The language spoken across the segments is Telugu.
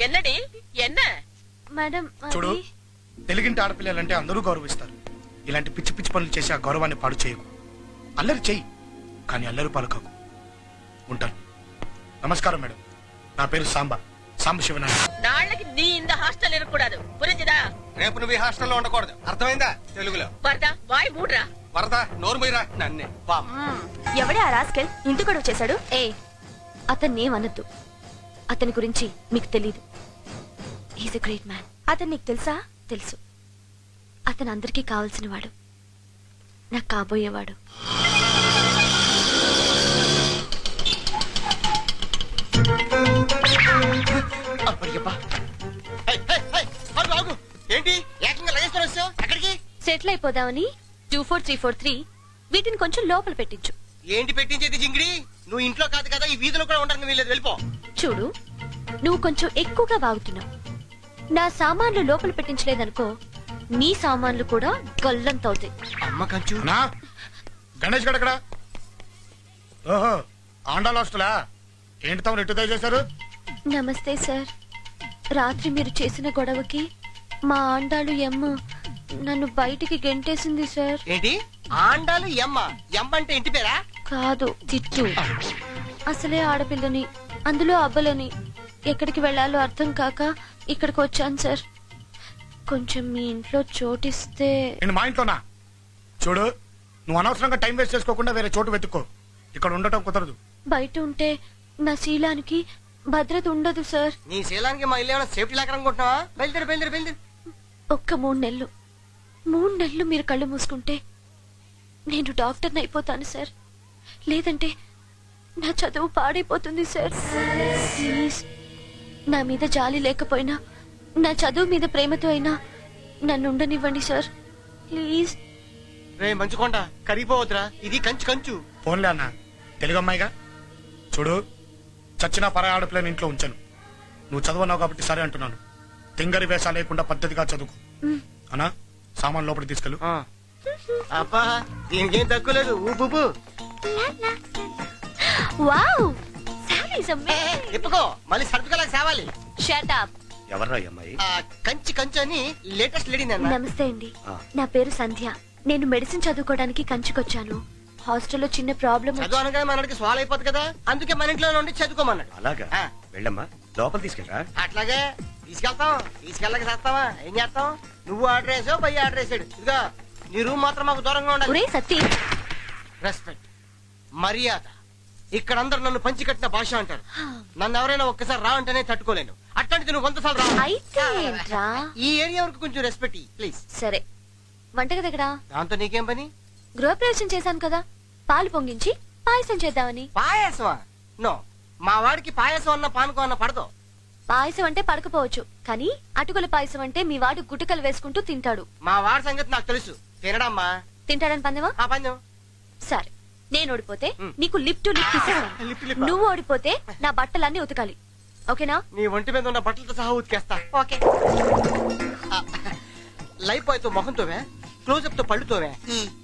என்னடி என்ன మేడం చూడు తెలుగింటి ఆడపిల్లలంటే అందరూ గౌరవిస్తారు. ఇలాంటి పిచ్చి పిచ్చి పనులు చేసి ఆ గౌరవాన్ని పాడు చేయకు. అల్లరి చెయ్యి, కానీ అల్లరి పాలకకు. ఉంటాను. నమస్కారం మేడం, నా పేరు సాంబశివనారాయణ. నాళ్ళకి నీ ఇంద హాస్టల్ ఇరకూడదు పురించిదా. రేపు నువ్వు ఈ హాస్టల్లో ఉండకూడదు, అర్థమైందా? తెలుగులో వరద వాయి మూడ్రా. వరద నోరు మీరా నన్నే ఎవడే ఆ రాస్కెల్ ఇంటి గొడవ చేశాడు? అతన్ని ఏమనద్దు. అతని గురించి మీకు తెలీదు. He's a great man. అతను నీకు తెలుసా? తెలుసు. అతను అందరికీ కావాల్సిన వాడు, నాకు కాబోయేవాడు. ఏంటి ఏకంగా లగేజ్ వచ్చావు? ఎక్కడికి? సెటిల్ అయిపోదామని 24343 వీటిని కొంచెం లోపల పెట్టించు. ఏంటి పెట్టించేది జింగిడి? నువ్వు ఇంట్లో కాదు కదా, ఈ వీధిలో కూడా ఉండడానికి వీల్లేదు, వెళ్ళిపో. చూడు, నువ్వు కొంచెం ఎక్కువగా వాగుతున్నావు. నా సామాన్లు లోపల పెట్టించలేదనుకో, నీ సామాన్లు కూడా గల్లంతవుతాయి. అమ్మ కంచు. గణేష్ గడకడా? ఓహో, ఆండాల్ హాస్టలా? ఏంటి తమరు ఎటు దయచేశారు? నమస్తే సార్. రాత్రి మీరు చేసిన గొడవకి మా ఆండాలు ఎమ్మ నన్ను బయటికి గెంటేసింది సార్. ఏంటి ఆండాలు ఎమ్మ? ఎమ్మ అంటే ఇంటి పేరా? కాదు, తిట్టు. అసలే ఆడపిల్లని, అందులో అబ్బలని. ఎక్కడికి వెళ్ళాలో అర్థం కాక ఇక్కడికి వచ్చాను సార్. కొంచెం మీ ఇంట్లో చోటిస్తే. నేను మా ఇంట్లోనా? చూడు, నువ్వు అనవసరంగా టైం వేస్ట్ చేసుకోకుండా వేరే చోటు వెతుక్కో. ఇక్కడ ఉండటం కుదరదు. బయట ఉంటే నా శీలానికి భద్రత ఉండదు సార్. నీ శీలానికి మా ఇల్లు ఏమైనా సేఫ్టీ లాగా అనుకుంటున్నావా? బయలుదేరి. ఒక్క 3 నెలలు 3 నెలలు మీరు కళ్ళు మూసుకుంటే నేను డాక్టర్ని అయిపోతాను సార్. లేదంటే నా చదువు పాడైపోతుంది సార్. ప్లీజ్, నా మీద జాలి లేకపోయినా నా చదువు మీద ప్రేమతో అయినా నన్ను ఉండనివ్వండి సార్. ప్లీజ్. రే మంచుకొండ, కరిగిపోవద్దురా, ఇది కంచు. ఫోన్లే అన్న, తెలుగు అమ్మాయిగా. చూడు, చచ్చిన పరాయి ఆడపిల్లని ఇంట్లో ఉంచాను. నువ్వు చదువున్నావు కాబట్టి సరే అంటున్నాను. తింగరి వేషాలు లేకుండా పద్ధతిగా చదువుకో. అన్నా, సామాన్ లోపలికి తీసుకెళ్ళు. అబ్బా, దీనికేం తక్కువ లేదు. ఊపు వావ్, సామ్ ఇస్ అమేజింగ్. తిప్పుకో, మళ్ళీ సర్దుకోలేక సావాలి. Shut up. ఎవర్రా ఈ అమ్మాయి? కంచి అని లేటెస్ట్ లేడీ. నమస్తే అండి, నా పేరు సంధ్య. నేను మెడిసిన్ చదువుకోవడానికి కంచికొచ్చాను. హాస్టల్లో చిన్న ప్రాబ్లం. చదువు అనగా మనకి సాల్వ్ అయిపోతుంది కదా, అందుకే మన ఇంట్లో ఉండి చదువుకోమన్నాడు. అలాగా? వెళ్ళమ్మా, లోపల తీసుకెళ్ళరా. అట్లాగే తీసుకెళ్ళక చేస్తావా? ఏం చేస్తాం? నువ్వు ఆర్డర్ వేసావు, పై ఆర్డర్ వేసాడు. ఇదిగా నీ రూమ్ మాత్రం మాకు దూరంగా ఉండాలి. సత్తి, రెస్పెక్ట్, మర్యాద. ఇక్కడ అందరు నన్ను పంచి కట్టిన భాష అంటారు. నన్ను ఎవరైనా ఒక్కసారి రా అంటేనే తట్టుకోలేను. అట్లాంటిది నువ్వు 100 సార్లు రా. ఈ ఏరియా వరకు కొంచెం రెస్పెక్ట్ ప్లీజ్. సరే, వంటగది ఎక్కడా? దాంతో నీకేం పని? గృహప్రవేశం చేశాను కదా, పాలు పొంగించి పాయసం చేద్దామని. పాయసమా? నో, మా వాడికి పాయసం అన్న పానకం అన్న పడదు. పాయసం అంటే పడకపోవచ్చు, కానీ అటుకుల పాయసం అంటే మీ వాడు గుటకలు వేసుకుంటూ తింటాడు. మా వాడి సంగతి నాకు తెలుసు. తినడమ్మా. తింటాడని పందెమా? ఆ పందెం. సరే, నేను ఓడిపోతే నీకు లిప్ టు లిప్ ఇస్తాను. Lip lip. నువ్వు ఓడిపోతే నా బట్టలన్నీ ఉతకాలి. ఓకేనా? నీ ఒంటి మీద ఉన్న బట్టలతో సహా ఉతికేస్తా. ఓకే. లైఫ్ బాయ్ తో మొహంతోవే, క్లోజప్ తో పళ్ళుతోవే,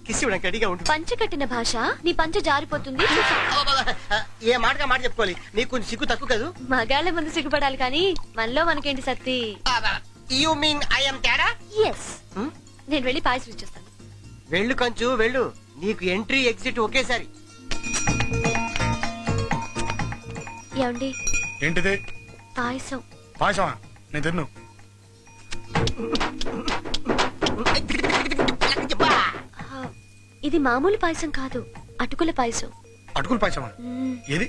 కిస్ ఇవ్వడానికి రెడీగా ఉంటుంది. పంచె కట్టిన భాష నీ పంచె జారిపోతుంది. ఏ మాటగా మాట చెప్పుకోవాలి. నీకు కొంచెం సిగ్గు తక్కువ కదా. మగాళ్ళ ముందు సిగ్గుపడాలి, కానీ మనలో మనకేంటి Satti? You mean I am తేడా? ఎస్. నేను వెళ్ళి పాయసం ఇచ్చేస్తాను. వెళ్ళు కంచు, వెళ్ళు. నీకు ఎంట్రీ ఎగ్జిట్ ఒకేసారి. ఏమండి? ఏంటిది? పాయసం. పాయసమా? నేను తిన్ను. ఇది మామూలు పాయసం కాదు, అటుకుల పాయసం. అటుకుల పాయసమా? ఏది?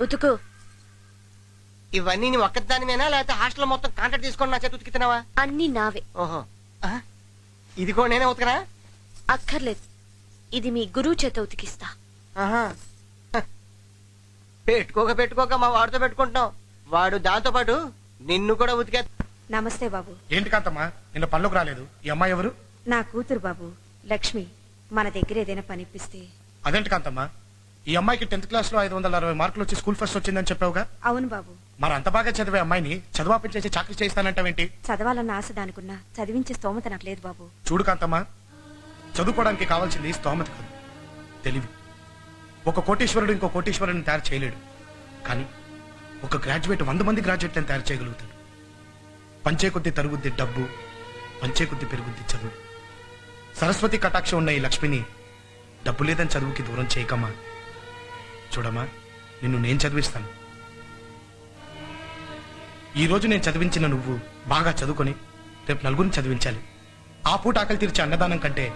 ఉతుకు. ఇవన్నీ నీ ఒక్కదానివేనా, లేకపోతే హాస్టల్ మొత్తం కాంట్రాక్ట్ తీసుకొని నా చేతి ఉతికితున్నావా? అన్ని నావే. ఓహో, ఇది కూడా నేనే ఉతకనా? అక్కర్లేదు, ఇది మీ గురువు చేత ఉతికిస్తా. పెట్టుకోక మా వాడితో పెట్టుకుంటున్నావు. వాడు దాంతో పాటు నిన్ను కూడా ఉతికే. నమస్తే బాబు. ఏంటి కాంతమ్మా, నిన్న పనులకు రాలేదు? ఈ అమ్మాయి ఎవరు? నా కూతురు బాబు, లక్ష్మి. మన దగ్గర ఏదైనా పనిపిస్తే. అదేంటి కాంతమ్మా, ఈ అమ్మాయికి 10th క్లాస్ లో 560 మార్కులు వచ్చి స్కూల్ ఫస్ట్ వచ్చిందని చెప్పావుగా? అవును బాబు. మరి అంత బాగా చదివే అమ్మాయిని చదువాపించేసి చాకరీ చేయిస్తానంటావేంటి? చదవాలన్న ఆశ దానికున్నా చదివించే స్తోమత నాకు లేదు బాబు. చూడు కాంతమ్మా, చదువుకోవడానికి కావాల్సింది స్తోమత కాదు, తెలివి. ఒక కోటీశ్వరుడు ఇంకో కోటీశ్వరుని తయారు చేయలేడు, కానీ ఒక గ్రాడ్యుయేట్ 100 మంది గ్రాడ్యుయేట్లను తయారు చేయగలుగుతాడు. పంచే కొద్ది తరుగుద్ది డబ్బు, పంచే కొద్ది పెరుగుద్ది చదువు. సరస్వతి కటాక్షం ఉన్న ఈ లక్ష్మిని డబ్బు లేదని చదువుకి దూరం చేయకమ్మా. చూడమ్మా, నిన్ను నేను చదివిస్తాను. ఈ రోజు నేను చదివించిన నువ్వు బాగా చదువుకొని రేపు నలుగురిని చదివించాలి. ఆ పూట ఆకలి తీర్చే అన్నదానం కంటే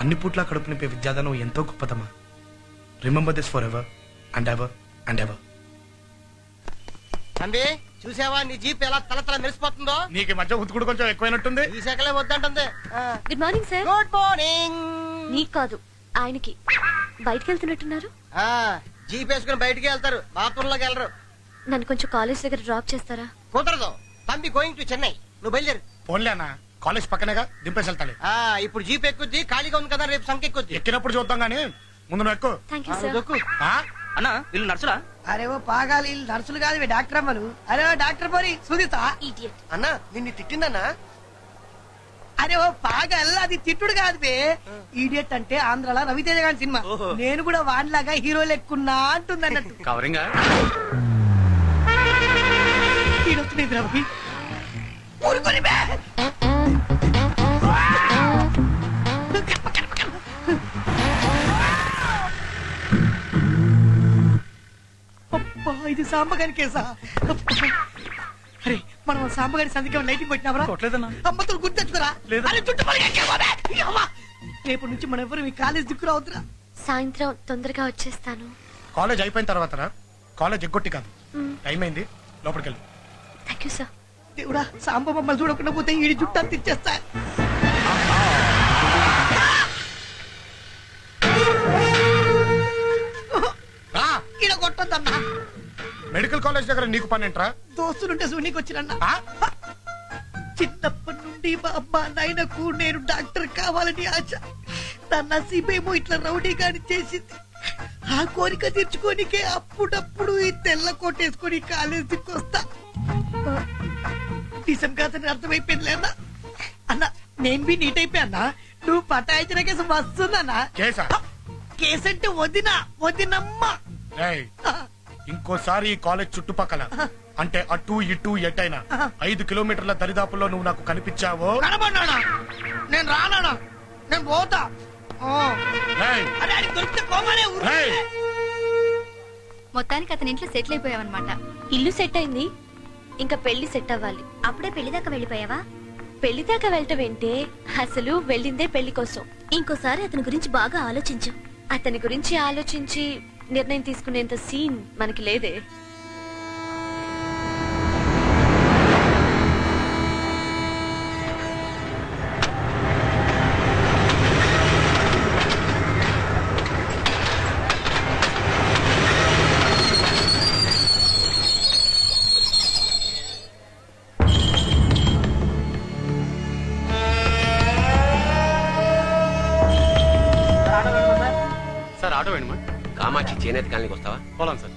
అన్ని పూట్లా కడుపు నింపే విద్యాదానం ఎంతో గొప్పదమ్మా. Remember this forever and ever and ever. తంబి చూసావా నీ జీప్ ఎలా తల మెరిసిపోతుందో? నీకు ఈ మధ్య ఉతుకుడు కొంచెం ఎక్కువైనట్టుంది. ఈ శాఖలే వద్దంటుంది. Good morning sir. Good morning. నీకు కాదు, ఆయనకి. బయటికి వెళ్తున్నట్టున్నారు. జీప్ వేసుకుని బయటికి వెళ్తారు, బాత్రూంలోకి వెళ్ళరు. నన్ను కొంచెం కాలేజ్ దగ్గర డ్రాప్ చేస్తారా? కుదరదు. తంబి గోయింగ్ టు చెన్నై. నువ్వు బయలుదేరు. పోన్లే అన్న, కాలేజ్ పక్కనేగా, దింపేసి వెళ్తాడు. ఇప్పుడు జీప్ ఎక్కుద్ది, ఖాళీగా ఉంది కదా, రేపు సంఖ్య ఎక్కుద్ది. ఎక్కినప్పుడు చూద్దాం గానీ ముందు నువ్వు ఎక్కు. Thank you sir. దొక్కు. అన్న వీళ్ళు నర్సులా? అరే ఓ పాగాలి వీళ్ళు నర్సులు కాదు డాక్టర్ అమ్మలు. అరే ఓ డాక్టర్ పోరి సునీత. Idiot. అన్నా నిన్ను తిట్టిందన్నా? అరే ఓ పాగల్ అది తిట్టుడు కాదు బే. ఈడియట్ అంటే ఆంధ్రాలో రవితేజ గారి సినిమా. ఓహో. నేను కూడా వాడిలాగా హీరో లెక్కున్నా అంటుంది అన్నట్టు. కవరింగా ఈడొస్తున్నాయి రవి. ఊరుకొని బే. అబ్బా, ఇది సాంబగారి కేసా? అరే మనం సాంబగారి సందికి లైటింగ్ పెట్టినావరా? కొట్టలేదన్నా. అమ్మతో గుర్తు తెచ్చుకోరా. లేదు. అరే చుట్టుపక్కల ఎక్కేపోదే. అమ్మా, రేపటి నుంచి మనం ఎవరు మీ కాలేజ్ దిక్కురా అవుతురా. సాయంత్రం తొందరగా వచ్చేస్తాను. కాలేజ్ అయిపోయిన తర్వాత రా. కాలేజ్ ఎగ్గొట్టి కాదు. టైం అయింది, లోపలికి వెళ్ళి. Thank you sir. దేవుడా, సాంబ మమ్మల్ని చూడకుండా పోతే ఈడి జుట్టు అంత ఇచ్చేస్తా. రా. ఈడ కొట్టొద్దన్నా. మెడికల్ కాలేజ్ దగ్గర నీకు పని ఏంట్రా? దోస్తులుంటే సునీకి వచ్చిరన్నా. ఆ? చిన్నప్పటి నుండి మా అమ్మ నాయనకు నేను డాక్టర్ కావాలని ఆశ. నా నసీబేమో ఇట్లా రౌడీ గాని చేసింది. ఆ కోరిక తీర్చుకోనికే అప్పుడప్పుడు ఈ తెల్ల కోటేసుకొని కాలేజీకి వస్తా. నిజం కాదని అర్థమైపోయింది లేదా అన్న? నేను బి నీట్ అయిపోయా అన్నా. నువ్వు పటాయించిన కేసు వస్తుందన్నా. కేసా? కేసు అంటే వదినమ్మ. ఏయ్, ఇంకోసారి ఈ కాలేజ్ చుట్టుపక్కల అంటే అటు ఇటు ఎటైనా 5 కిలోమీటర్ల దరిదాపుల్లో నువ్వు నాకు కనిపించావో కనబడ్డానా? నేను రానా? నేను పోతా. ఏయ్, అరే అది దొరికితే కోమలే ఊరు. ఏయ్, మొత్తానికి అతని ఇంట్లో సెటిల్ అయిపోయావన్నమాట. ఇల్లు సెట్ అయింది, ఇంకా పెళ్లి సెట్ అవ్వాలి. అప్పుడే పెళ్లి దాకా వెళ్ళిపోయావా? పెళ్లి దాకా వెళ్ళటం ఏంటే, అసలు వెళ్ళిందే పెళ్లి కోసం. ఇంకోసారి అతని గురించి బాగా ఆలోచించు. అతని గురించి ఆలోచించి నిర్ణయం తీసుకునేంత సీన్ మనకి లేదే. సార్ ఆటో వేయండి మా. కామాక్షి చేనేత కాలనీకి వస్తావా? పోలాం సార్.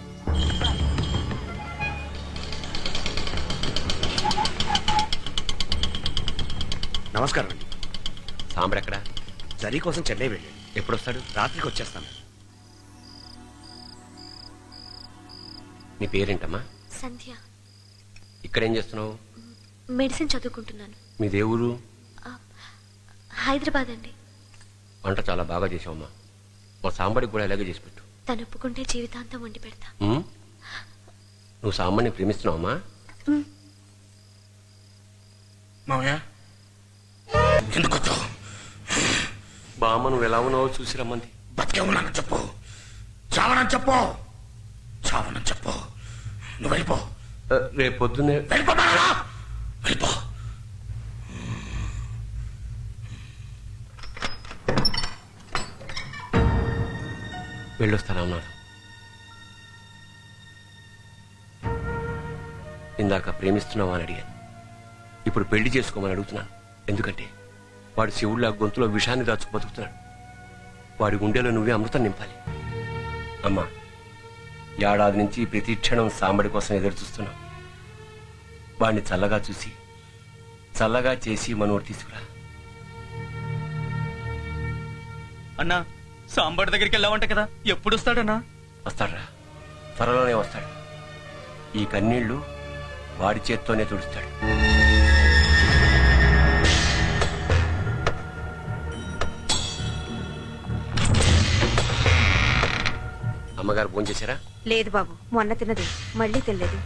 నమస్కారం అండి. సాంబడు ఎక్కడ? జరీ కోసం చెన్నై వెళ్ళి ఎప్పుడు వస్తాడు? రాత్రికి వచ్చేస్తాను. నీ పేరేంటమ్మా? సంధ్య. ఇక్కడేం చేస్తున్నావు? మెడిసిన్ చదువుకుంటున్నాను. మీ దేవురు? హైదరాబాద్ అండి. వంట చాలా బాగా చేసావమ్మా. మా సాంబడికి కూడా ఇలాగే చేసి పెట్టు. తను ఒప్పుకుంటే జీవితాంతం వండి పెడతా. ఉమ్? నువ్వు సాంబడిని ప్రేమిస్తున్నావమ్మా? మావయ్య ఎందుకు వచ్చావు? బామ్మ నువ్వు ఎలా ఉన్నావో చూసి రమ్మంది. బతికే ఉన్నాను చెప్పు, చావనని చెప్పు, చావనని చెప్పు. నువ్వు వెళ్ళిపో. రేపు పొద్దున్నే వెళ్ళిపోతారా? వెళ్ళిపో. వెళ్ళొస్తానా అన్నాడు. ఇందాక ప్రేమిస్తున్నావా అని అడిగాను. ఇప్పుడు పెళ్లి చేసుకోమని అడుగుతున్నాను. ఎందుకంటే వాడు శివుళ్ళ గొంతులో విషాన్ని దాచుకు బతుకుతున్నాడు. వాడి గుండెలో నువ్వే అమృతం నింపాలి. అమ్మా, ఏడాది నుంచి ప్రతి క్షణం సాంబడి కోసం ఎదురు చూస్తున్నాం. వాడిని చల్లగా చూసి చల్లగా చేసి మనోడు తీసుకురా. అన్నా సాంబార్ దగ్గరికి వెళ్ళావంట కదా ఎప్పుడు వస్తాడన్నా? వస్తాడ్రా, త్వరలోనే వస్తాడు. ఈ కన్నీళ్లు వాడి చేత్తోనే తుడుస్తాడు. అమ్మగారు ఫోన్ చేశారా? లేదు బాబు, మొన్న తిన్నది మళ్ళీ తినలేదు.